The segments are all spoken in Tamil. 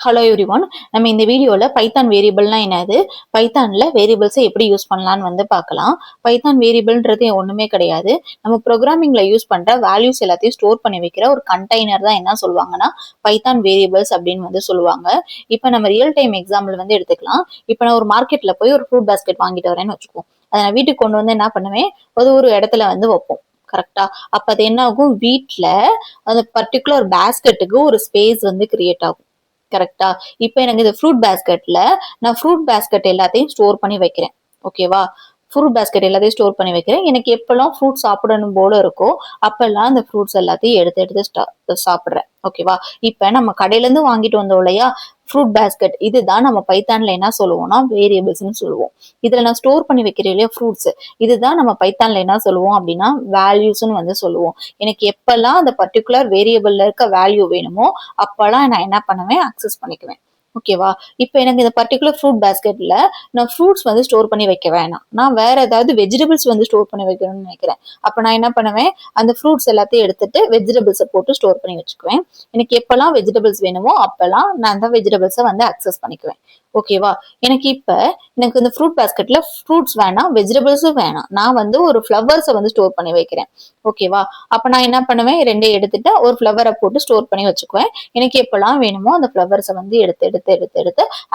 Hello everyone. நம்ம இந்த வீடியோவில் பைத்தான் வேரியபிள்னா என்னது, பைத்தானில் வேரியபிள்ஸை எப்படி யூஸ் பண்ணலான்னு வந்து பார்க்கலாம். பைத்தான் வேரியபிள்ன்றது ஒன்றுமே கிடையாது. நம்ம ப்ரோக்ராமிங்கில் யூஸ் பண்ணுற வேல்யூஸ் எல்லாத்தையும் ஸ்டோர் பண்ணி வைக்கிற ஒரு கண்டெய்னர் தான் என்ன சொல்லுவாங்கன்னா பைத்தான் வேரியபிள்ஸ் அப்படின்னு வந்து சொல்லுவாங்க. இப்போ நம்ம ரியல் டைம் எக்ஸாம்பிள் வந்து எடுத்துக்கலாம். இப்போ நான் ஒரு மார்க்கெட்டில் போய் ஒரு ஃப்ரூட் பாஸ்கெட் வாங்கிட்டு வரேன்னு வச்சுக்குவோம். அதை நான் வீட்டுக்கு கொண்டு வந்து என்ன பண்ணுவேன், ஒரு இடத்துல வந்து வைப்போம். கரெக்டா? அப்போ அது என்ன ஆகும், வீட்டில் அந்த பர்டிகுலர் பேஸ்கெட்டுக்கு ஒரு ஸ்பேஸ் வந்து கிரியேட் ஆகும். கரெக்டா? இப்போ எனக்கு இந்த ஃப்ரூட் பேஸ்கெட்ல நான் ஃப்ரூட் பேஸ்கெட் எல்லாத்தையும் ஸ்டோர் பண்ணி வைக்கிறேன். ஓகேவா? ஃப்ரூட் பேஸ்கெட் எல்லாத்தையும் ஸ்டோர் பண்ணி வைக்கிறேன். எனக்கு எப்பெல்லாம் ஃப்ரூட் சாப்பிடணும் போல இருக்கோ அப்பெல்லாம் அந்த ஃப்ரூட்ஸ் எல்லாத்தையும் எடுத்து சாப்பிட்றேன். ஓகேவா? இப்போ நம்ம கடையில இருந்து வாங்கிட்டு வந்தோம் இல்லையா ஃப்ரூட் பேஸ்கெட், இதுதான் நம்ம பைத்தான்ல என்ன சொல்லுவோம்னா வேரியபிள்ஸ்ன்னு சொல்லுவோம். இதுல நான் ஸ்டோர் பண்ணி வைக்கிறேன் இல்லையா ஃப்ரூட்ஸ், இதுதான் நம்ம பைத்தான்ல என்ன சொல்லுவோம் அப்படின்னா வேல்யூஸ்ன்னு வந்து சொல்லுவோம். எனக்கு எப்பெல்லாம் அந்த பர்டிகுலர் வேரியபிள்ல இருக்க வேல்யூ வேணுமோ அப்பெல்லாம் நான் என்ன பண்ணுவேன், அக்சஸ் பண்ணிக்குவேன். ஓகேவா? இப்போ எனக்கு இந்த பர்டிகுலர் ஃப்ரூட் பேஸ்கெட்ல நான் ஃப்ரூட்ஸ் வந்து ஸ்டோர் பண்ணி வைக்க வேணாம், நான் வேற ஏதாவது வெஜிடபிள்ஸ் வந்து ஸ்டோர் பண்ணி வைக்கணும்னு நினைக்கிறேன். அப்போ நான் என்ன பண்ணுவேன், அந்த ஃப்ரூட்ஸ் எல்லாத்தையும் எடுத்துட்டு வெஜிடபிள்ஸை போட்டு ஸ்டோர் பண்ணி வச்சுக்குவேன். எனக்கு எப்பெல்லாம் வெஜிடபிள்ஸ் வேணுமோ அப்பெல்லாம் நான் அந்த வெஜிடபிள்ஸை வந்து அக்சஸ் பண்ணிக்குவேன். ஓகேவா? எனக்கு இந்த ஃப்ரூட் பேஸ்கெட்ல ஃப்ரூட்ஸ் வேணாம், வெஜிடபிள்ஸும் வேணாம், நான் வந்து ஒரு ஃப்ளவர்ஸை வந்து ஸ்டோர் பண்ணி வைக்கிறேன். ஓகேவா? அப்ப நான் என்ன பண்ணுவேன், ரெண்டையும் எடுத்துட்டு ஒரு ஃப்ளவரை போட்டு ஸ்டோர் பண்ணி வச்சுக்குவேன். எனக்கு எப்பெல்லாம் வேணுமோ அந்த ஃப்ளவர்ஸை வந்து எடுத்து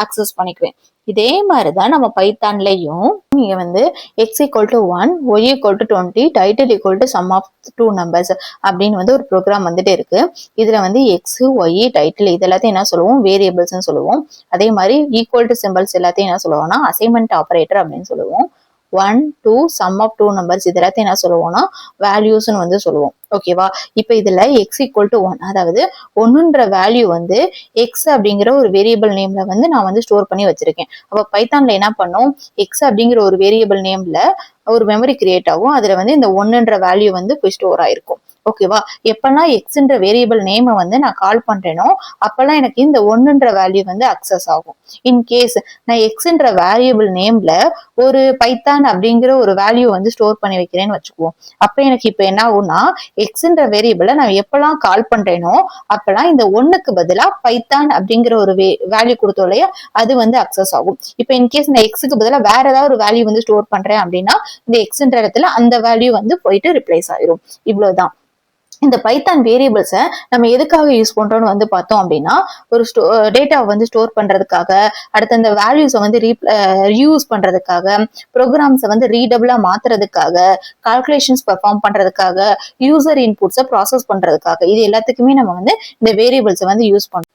அக்சஸ் பண்ணிக்குவேன். இதே மாதிரிதான் நம்ம பைத்தான்லயும் நீங்க வந்து x=1, y=20, title sum of two numbers அப்படின்னு வந்து ஒரு ப்ரோக்ராம் வந்துட்டு இருக்கு. இதுல வந்து எக்ஸ், ஒய், டைட்டில் இது எல்லாத்தையும் என்ன சொல்லுவோம், வேரியபிள்ஸ்ன்னு சொல்லுவோம். அதே மாதிரி ஈக்குவல் டு சிம்பிள்ஸ் எல்லாத்தையும் என்ன சொல்லுவோம்னா அசைன்மெண்ட் ஆபரேட்டர் அப்படின்னு சொல்லுவோம். 1, 2 sum of two numbers இது எல்லாத்தையும் என்ன சொல்லுவோம்னா வேல்யூஸ்ன்னு வந்து சொல்லுவோம். ஓகேவா? இப்ப இதுல x=1, அதாவது 1ன்ற வேல்யூ வந்து x அப்படிங்கிற ஒரு வேரியபிள் நேம்ல வந்து நான் வந்து ஸ்டோர் பண்ணி வச்சிருக்கேன். அப்ப பைத்தான்ல என்ன பண்ணும், x அப்படிங்கிற ஒரு வேரியபிள் நேம்ல ஒரு மெமரி கிரியேட் ஆகும். அதுல வந்து இந்த 1ன்ற வேல்யூ வந்து போய் ஸ்டோர் ஆயிருக்கும். ஓகேவா? எப்பெல்லாம் எக்ஸ்ன்ற வேரியபிள் நேமை வந்து நான் கால் பண்றேனோ அப்பெல்லாம் எனக்கு இந்த 1ன்ற வேல்யூ வந்து அக்சஸ் ஆகும். இன்கேஸ் நான் எக்ஸ்ன்ற வேரியபிள் நேம்ல ஒரு பைத்தான் அப்படிங்கிற ஒரு வேல்யூ வந்து ஸ்டோர் பண்ணி வைக்கிறேன்னு வச்சுக்குவோம். அப்ப எனக்கு இப்ப என்ன ஆகும்னா எக்ஸ்ன்ற வேரியபிள நான் எப்பெல்லாம் கால் பண்றேனோ அப்பெல்லாம் இந்த 1க்கு பதிலா பைத்தான் அப்படிங்கிற ஒரு வேல்யூ கொடுத்தோம் இல்லையா அது வந்து அக்சஸ் ஆகும். இப்ப இன்கேஸ் நான் எக்ஸுக்கு பதிலா வேற ஏதாவது ஒரு வேல்யூ வந்து ஸ்டோர் பண்றேன் அப்படின்னா இந்த எக்ஸ்ன்ற இடத்துல அந்த வேல்யூ வந்து போயிட்டு ரிப்ளேஸ் ஆயிரும். இவ்வளவுதான். இந்த பைத்தான் வேரியபிள்ஸை நம்ம எதுக்காக யூஸ் பண்றோம்னு வந்து பார்த்தோம் அப்படின்னா ஒரு டேட்டாவை வந்து ஸ்டோர் பண்றதுக்காக, அடுத்து அந்த வேல்யூஸை வந்து ரீயூஸ் பண்றதுக்காக, ப்ரோக்ராம்ஸை வந்து ரீடபிளா மாத்துறதுக்காக, கால்குலேஷன்ஸ் பெர்ஃபார்ம் பண்றதுக்காக, யூசர் இன்புட்ஸை ப்ராசஸ் பண்றதுக்காக, இது எல்லாத்துக்குமே நம்ம வந்து இந்த வேரியபிள்ஸை வந்து யூஸ் பண்றோம்.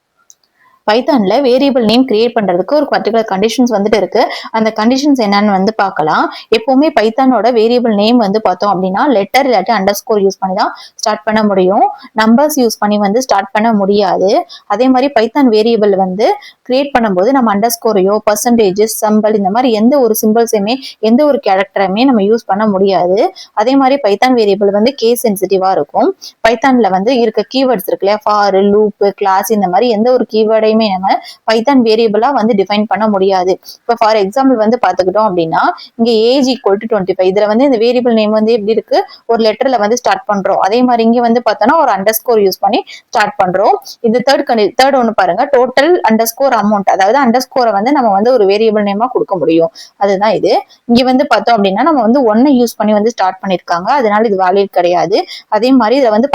பைத்தான்ல வேரியபிள் நேம் கிரியேட் பண்றதுக்கு ஒரு பர்டிகுலர் கண்டிஷன்ஸ் வந்துட்டு இருக்கு. அந்த கண்டிஷன்ஸ் என்னன்னு வந்து பார்க்கலாம். எப்பவுமே பைத்தானோட வேரியபிள் நேம் வந்து பார்த்தோம் அப்படின்னா லெட்டர் இல்லாட்டி அண்டர்ஸ்கோர் யூஸ் பண்ணி தான் ஸ்டார்ட் பண்ண முடியும். நம்பர்ஸ் யூஸ் பண்ணி வந்து ஸ்டார்ட் பண்ண முடியாது. அதே மாதிரி பைத்தான் வேரியபிள் வந்து கிரியேட் பண்ணும்போது நம்ம அண்டர்ஸ்கோரையோ, பர்சன்டேஜ், சிம்பிள் இந்த மாதிரி எந்த ஒரு சிம்பிள்ஸையுமே எந்த ஒரு கேரக்டரையுமே நம்ம யூஸ் பண்ண முடியாது. அதே மாதிரி பைத்தான் வேரியபிள் வந்து கேஸ் சென்சிட்டிவா இருக்கும். பைத்தான்ல வந்து இருக்க கீவேர்ட்ஸ் இருக்கு இல்லையா, ஃபார், லூப், கிளாஸ் இந்த மாதிரி எந்த ஒரு கீவேர்டை நம்ம பைத்தான் வேரியபிளா வந்து டிஃபைன் பண்ண முடியாது. இப்ப ஃபார் எக்ஸாம்பிள் வந்து பாத்துக்கிட்டோம் அப்படின்னா இங்க ஏஜ் =25, இதுல வந்து இந்த வேரியபிள் நேம் வந்து எப்படி இருக்கு, ஒரு லெட்டர்ல வந்து ஸ்டார்ட் பண்றோம். அதே மாதிரி இங்க வந்து பார்த்தோம்னா ஒரு அண்டர்ஸ்கோர் யூஸ் பண்ணி ஸ்டார்ட் பண்றோம். இது தேர்ட் ஒன்னு பாருங்க, டோட்டல் அண்டர்ஸ்கோர் அமௌண்ட், அதாவது அண்டர்ஸ்கோரை வந்து நம்ம வந்து ஒரு வேரியபிள் நேமா கொடுக்க முடியும். அதுதான் இது. இங்க வந்து பார்த்தோம் அப்படின்னா நம்ம வந்து 1 யூஸ் பண்ணி வந்து ஸ்டார்ட் பண்ணிருக்காங்க, அதனால இது வேலிட் கிடையாது. அதே மாதிரி இதை வந்து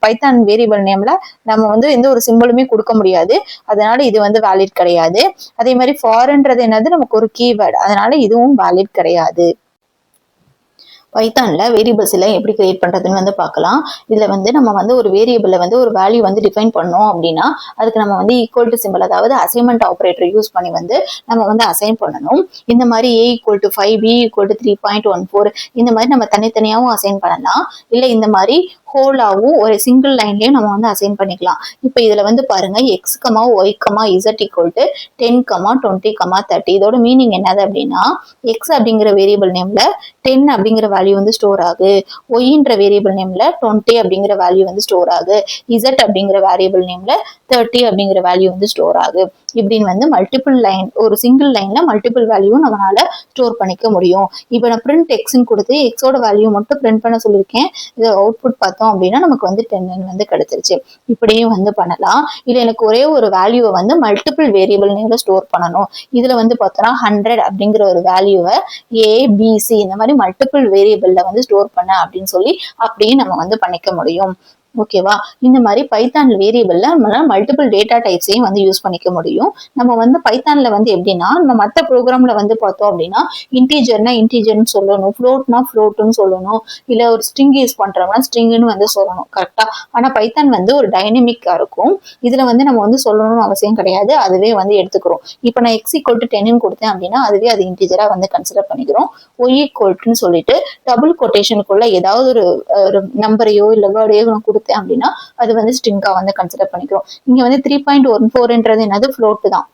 பைத்தான் வேரியபிள் நேம்ல நம்ம வந்து எந்த ஒரு சிம்பிளுமே கொடுக்க முடியாது, அதனால இது வந்து வேலிட் கிடையாது. அதே மாதிரி ஃபார்ன்றது என்னது, நமக்கு ஒரு கீவேர்டு, அதனால இதுவும் வேலிட் கிடையாது. பைத்தான்ல வேரியபிள்ஸ் எல்லாம் எப்படி கிரியேட் பண்றதுன்னு வந்து பார்க்கலாம். இதுல வந்து நம்ம வந்து ஒரு வேரியபிள்ல வந்து ஒரு வேல்யூ வந்து டிஃபைன் பண்ணோம் அப்படின்னா அதுக்கு நம்ம வந்து ஈக்குவல் டு சிம்பிள், அதாவது அசைன்மெண்ட் ஆபரேட்டர் யூஸ் பண்ணி வந்து நம்ம வந்து அசைன் பண்ணணும். இந்த மாதிரி a=5, b=3.14 இந்த மாதிரி நம்ம தனித்தனியாவும் அசைன் பண்ணலாம். இல்ல இந்த மாதிரி ஹோலாவும் ஒரு சிங்கிள் லைன்லயும் நம்ம வந்து அசைன் பண்ணிக்கலாம். இப்ப இதுல வந்து பாருங்க x, y, z = 10, 20, 30. இதோட மீனிங் என்னது அப்படின்னா x அப்படிங்கிற வேரியபிள் நேம்ல 10 அப்படிங்கிற வேல்யூ வந்து ஸ்டோர் ஆகு, ஒய்ன்ற வேரியபிள் நேம்ல 20 அப்படிங்கிற வேல்யூ வந்து ஸ்டோர் ஆகு, z அப்படிங்கிற வேரியபிள் நேம்ல 30 அப்படிங்கிற வேல்யூ வந்து ஸ்டோர் ஆகு. இப்படின்னு வந்து மல்டிபிள் லைன், ஒரு சிங்கிள் லைன்ல மல்டிபிள் வேல்யூ நம்மளால ஸ்டோர் பண்ணிக்க முடியும். இப்ப நான் பிரிண்ட் எக்ஸ்ன்னு கொடுத்து எக்ஸோட வேல்யூ மட்டும் பிரிண்ட் பண்ண சொல்லியிருக்கேன். இது அவுட்புட் பார்த்தோம் கொடுத்தோம் அப்படின்னா நமக்கு வந்து 10n வந்து கிடைச்சிருச்சு. இப்படியும் வந்து பண்ணலாம். இல்ல எனக்கு ஒரே ஒரு வேல்யூவை வந்து மல்டிபிள் வேரியபிள் நேம்ல ஸ்டோர் பண்ணணும். இதுல வந்து பார்த்தோம்னா 100 அப்படிங்கிற ஒரு வேல்யூவை ABC இந்த மாதிரி மல்டிபிள் வேரியபிள்ல வந்து ஸ்டோர் பண்ண அப்படின்னு சொல்லி அப்படியே நம்ம வந்து பண்ணிக்க முடியும். ஓகேவா? இந்த மாதிரி பைத்தான் வேரியபிள்ல நம்மளால மல்டிபிள் டேட்டா டைப்ஸையும் வந்து யூஸ் பண்ணிக்க முடியும். நம்ம வந்து பைத்தான்ல வந்து எப்படின்னா நம்ம மற்ற ப்ரோக்ராம்ல வந்து பார்த்தோம் அப்படின்னா இன்டீஜர்னா இன்டீஜர்னு சொல்லணும், ஃப்ளோட்னா ஃப்ளோட்னு சொல்லணும், இல்ல ஒரு ஸ்ட்ரிங் யூஸ் பண்றோம்னா ஸ்ட்ரிங்னு வந்து சொல்லணும். கரெக்டா? ஆனா பைத்தான் வந்து ஒரு டைனமிக்கா இருக்கும். இதுல வந்து நம்ம வந்து சொல்லணும்னு அவசியம் கிடையாது. அதுவே வந்து எடுத்துக்கிறோம். இப்போ நான் x = 10 கொடுத்தேன் அப்படின்னா அதுவே அது இன்டீஜரா வந்து கன்சிடர் பண்ணிக்கிறோம். y = சொல்லிட்டு டபுள் கொட்டேஷனுக்குள்ள ஏதாவது ஒரு நம்பரையோ இல்ல வேர்டையோ நான் கொடுத்தேன் அப்படின்னா அது வந்து ஸ்ட்ரிங்கா வந்து கன்சிடர் பண்ணிக்கிறோம். இங்க வந்து 3.14ன்றது என்னது ஃப்ளோட் தான்.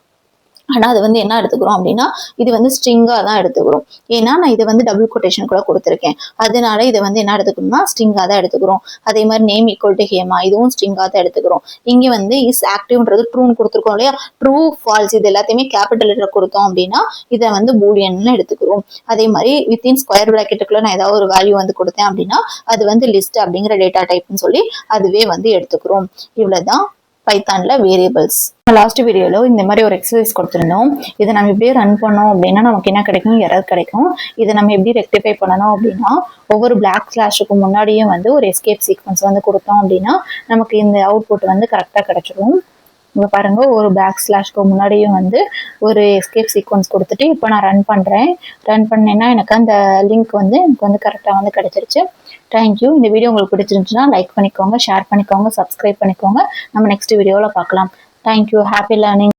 ஆனா அது வந்து என்ன எடுத்துக்கிறோம் அப்படின்னா இது வந்து ஸ்ட்ரிங்கா தான் எடுத்துக்கிறோம். ஏன்னா நான் இதை வந்து டபுள் கொட்டேஷன் கூட கொடுத்துருக்கேன். அதனால இதை வந்து என்ன எடுத்துக்கணும்னா ஸ்ட்ரிங்கா தான் எடுத்துக்கிறோம். அதே மாதிரி நேம் = ஹேமா இதுவும் ஸ்ட்ரிங்கா தான் எடுத்துக்கிறோம். இங்க வந்து இஸ் ஆக்டிவ்ன்றது ட்ரூன்னு கொடுத்துருக்கோம் இல்லையா? ட்ரூ ஃபால்ஸ் இது எல்லாத்தையுமே கேபிட்டல் லெட்டர் கொடுத்தோம் அப்படின்னா இதை வந்து பூலியன்னு எடுத்துக்கிறோம். அதே மாதிரி வித்தின் ஸ்கொயர் பிராக்கெட்டுக்குள்ள நான் ஏதாவது ஒரு வேல்யூ வந்து கொடுத்தேன் அப்படின்னா அது வந்து லிஸ்ட் அப்படிங்கிற டேட்டா டைப்னு சொல்லி அதுவே வந்து எடுத்துக்கிறோம். இவ்வளவுதான் பைத்தான்ல வேரியபிள்ஸ். லாஸ்ட் வீடியோல இந்த மாதிரி ஒரு எக்ஸசைஸ் கொடுத்துருந்தோம். இதை நம்ம இப்படியே ரன் பண்ணோம் அப்படின்னா நமக்கு என்ன கிடைக்கும்? எரர் கிடைக்கும். இதை நம்ம எப்படி ரெக்டிஃபை பண்ணணும் அப்படின்னா ஒவ்வொரு பிளாக் ஸ்லாஷுக்கு முன்னாடியும் வந்து ஒரு எஸ்கேப் சீக்வன்ஸ் வந்து கொடுத்தோம் அப்படின்னா நமக்கு இந்த அவுட்புட் வந்து கரெக்டாக கிடைச்சிடும். இப்போ பாருங்க ஒரு பேக் ஸ்லாஷ்க்கு முன்னாடியும் வந்து ஒரு எஸ்கேப் சீக்வன்ஸ் கொடுத்துட்டு இப்போ நான் ரன் பண்ணேன்னா எனக்கு அந்த லிங்க் வந்து எனக்கு வந்து கரெக்டாக வந்து கிடைச்சிருச்சு. தேங்க்யூ. இந்த வீடியோ உங்களுக்கு பிடிச்சிருந்துச்சுன்னா லைக் பண்ணிக்கோங்க, ஷேர் பண்ணிக்கோங்க, சப்ஸ்கிரைப் பண்ணிக்கோங்க. நம்ம நெக்ஸ்ட் வீடியோவில் பார்க்கலாம். தேங்க்யூ. Happy learning.